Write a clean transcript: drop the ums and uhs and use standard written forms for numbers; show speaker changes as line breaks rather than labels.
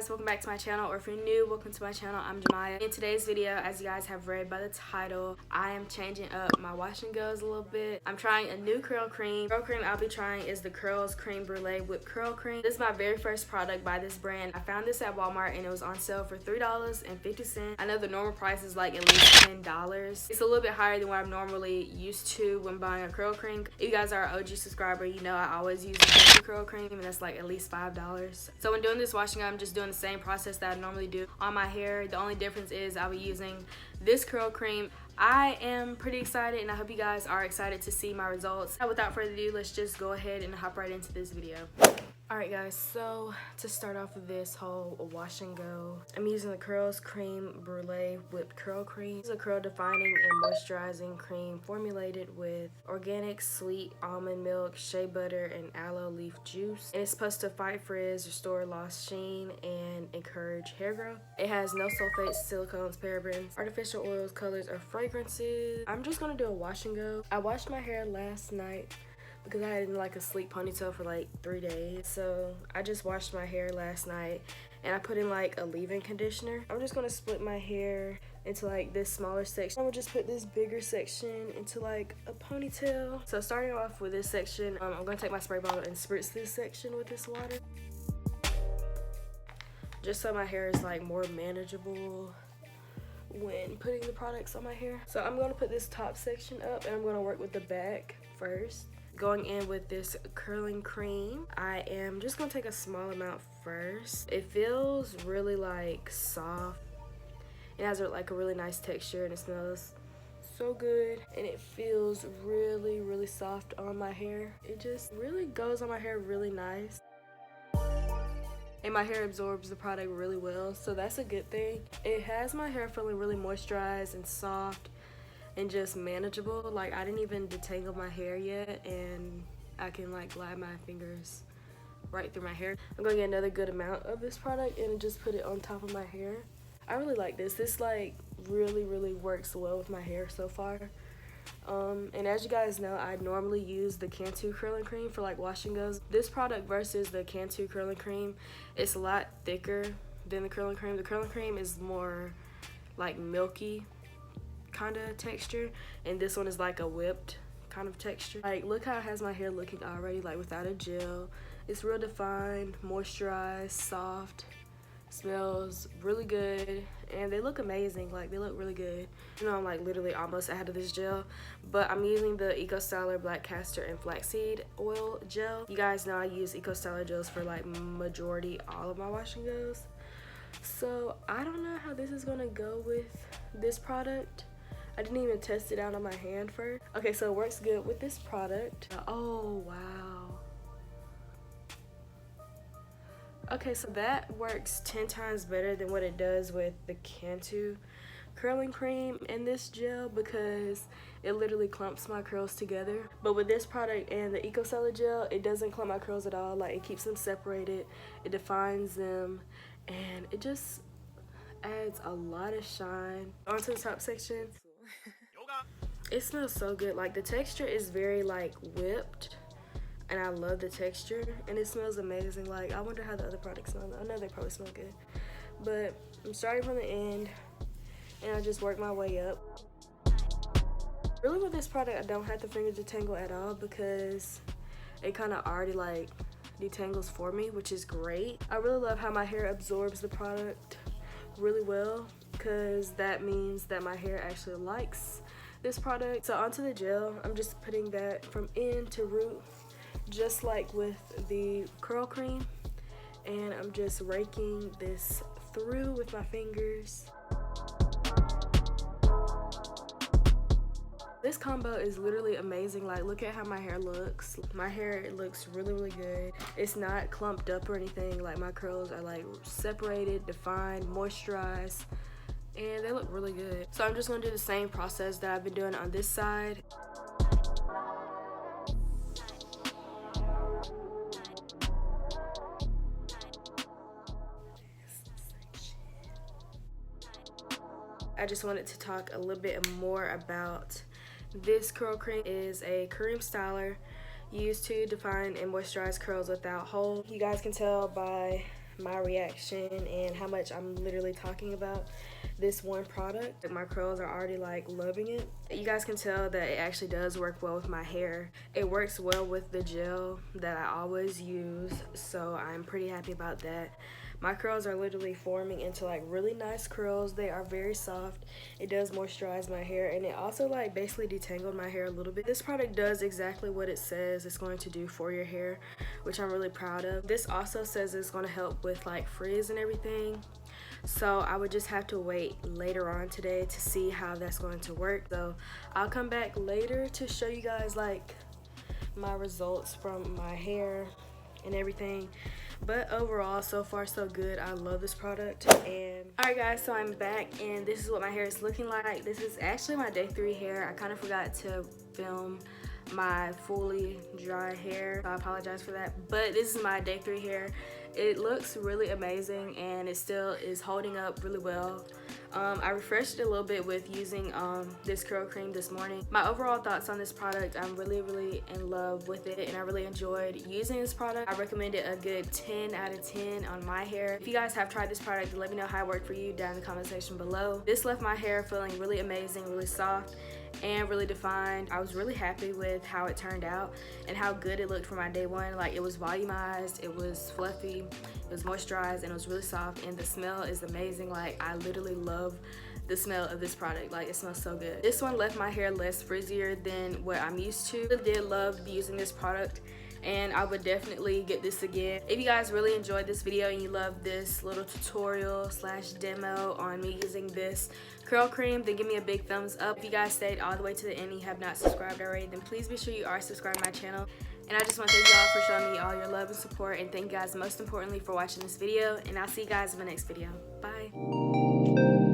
Welcome back to my channel, or if you're new, welcome to my channel. I'm JaMya. In today's video, as you guys have read by the title, I am changing up my wash and goes a little bit. I'm trying a new curl cream. The curl cream I'll be trying is the Curls Creme Brulee Whipped Curl Cream. This is my very first product by this brand. I found this at Walmart and it was on sale for $3.50. I know the normal price is like at least $10. It's a little bit higher than what I'm normally used to when buying a curl cream. If you guys are an OG subscriber, you know I always use the curl cream, and that's like at least $5. So when doing this washing, I'm just doing the same process that I normally do on my hair. The only difference is I'll be using this curl cream. I am pretty excited, and I hope you guys are excited to see my results. Now, without further ado, let's just go ahead and hop right into this video. Alright guys, so to start off with this whole wash and go, I'm using the Curls Creme Brulee Whipped Curl Cream. This is a curl defining and moisturizing cream formulated with organic sweet almond milk, shea butter, and aloe leaf juice. And it's supposed to fight frizz, restore lost sheen, and encourage hair growth. It has no sulfates, silicones, parabens, artificial oils, colors, or fragrances. I'm just gonna do a wash and go. I washed my hair last night because I had like a sleek ponytail for like 3 days. So I just washed my hair last night and I put in like a leave-in conditioner. I'm just gonna split my hair into like this smaller section. I'm gonna just put this bigger section into like a ponytail. So starting off with this section, I'm gonna take my spray bottle and spritz this section with this water, just so my hair is like more manageable when putting the products on my hair. So I'm gonna put this top section up and I'm gonna work with the back first. Going in with this curling cream, I am just gonna take a small amount first. It feels really like soft. It has like a really nice texture and it smells so good, and it feels really soft on my hair. It just really goes on my hair really nice, and my hair absorbs the product really well, so that's a good thing. It has my hair feeling really moisturized and soft and just manageable. Like, I didn't even detangle my hair yet, and I can like glide my fingers right through my hair. I'm gonna get another good amount of this product and just put it on top of my hair. I really like this. This like really works well with my hair so far. And as you guys know, I normally use the Cantu curling cream for like wash and goes. This product versus the Cantu curling cream, it's a lot thicker than the curling cream. The curling cream is more like milky kind of texture, and this one is like a whipped kind of texture. Like, look how it has my hair looking already, like without a gel. It's real defined, moisturized, soft, smells really good, and they look amazing. Like, they look really good. You know, I'm like literally almost out of this gel, but I'm using the Eco Styler Black Castor and Flaxseed Oil Gel. You guys know I use Eco Styler gels for like majority all of my wash and goes, so I don't know how this is gonna go with this product. I didn't even test it out on my hand first. Okay, so it works good with this product. Oh, wow. Okay, so that works 10 times better than what it does with the Cantu curling cream and this gel, because it literally clumps my curls together. But with this product and the Eco Styler gel, it doesn't clump my curls at all. Like, it keeps them separated, it defines them, and it just adds a lot of shine onto the top section. It smells so good. Like, the texture is very like whipped, and I love the texture, and it smells amazing. Like, I wonder how the other products smell. I know they probably smell good, but I'm starting from the end and I just work my way up. Really, with this product, I don't have to finger detangle at all because it kind of already like detangles for me, which is great. I really love how my hair absorbs the product really well, because that means that my hair actually likes this product. So onto the gel, I'm just putting that from end to root, just like with the curl cream, and I'm just raking this through with my fingers. This combo is literally amazing. Like, look at how my hair looks. My hair, it looks really good. It's not clumped up or anything. Like, my curls are like separated, defined, moisturized, and they look really good. So I'm just gonna do the same process that I've been doing on this side. I just wanted to talk a little bit more about This curl cream is a cream styler used to define and moisturize curls without hold. You guys can tell by my reaction and how much I'm literally talking about this one product. My curls are already like loving it. You guys can tell that it actually does work well with my hair. It works well with the gel that I always use, so I'm pretty happy about that. My curls are literally forming into like really nice curls. They are very soft. It does moisturize my hair, and it also like basically detangled my hair a little bit. This product does exactly what it says it's going to do for your hair, which I'm really proud of. This also says it's going to help with like frizz and everything. So I would just have to wait later on today to see how that's going to work. So I'll come back later to show you guys like my results from my hair and everything. But overall, so far so good. I love this product. And alright guys, so I'm back and this is what my hair is looking like. This is actually my day 3 hair. I kind of forgot to film my fully dry hair, so I apologize for that. But this is my day 3 hair. It looks really amazing and it still is holding up really well. I refreshed it a little bit with using this curl cream this morning. My overall thoughts on this product, I'm really in love with it and I really enjoyed using this product. I recommend it a good 10 out of 10 on my hair. If you guys have tried this product, let me know how it worked for you down in the comment section below. This left my hair feeling really amazing, really soft and really defined. I was really happy with how it turned out and how good it looked for my day 1. Like, it was volumized, it was fluffy, it was moisturized, and it was really soft, and the smell is amazing. Like, I literally love the smell of this product. Like, it smells so good. This one left my hair less frizzier than what I'm used to. I did love using this product and I would definitely get this again. If you guys really enjoyed this video and you love this little tutorial / demo on me using this curl cream, then give me a big thumbs up. If you guys stayed all the way to the end and you have not subscribed already, then please be sure you are subscribed to my channel. And I just want to thank y'all for showing me all your love and support, and thank you guys most importantly for watching this video, and I'll see you guys in the next video. Bye.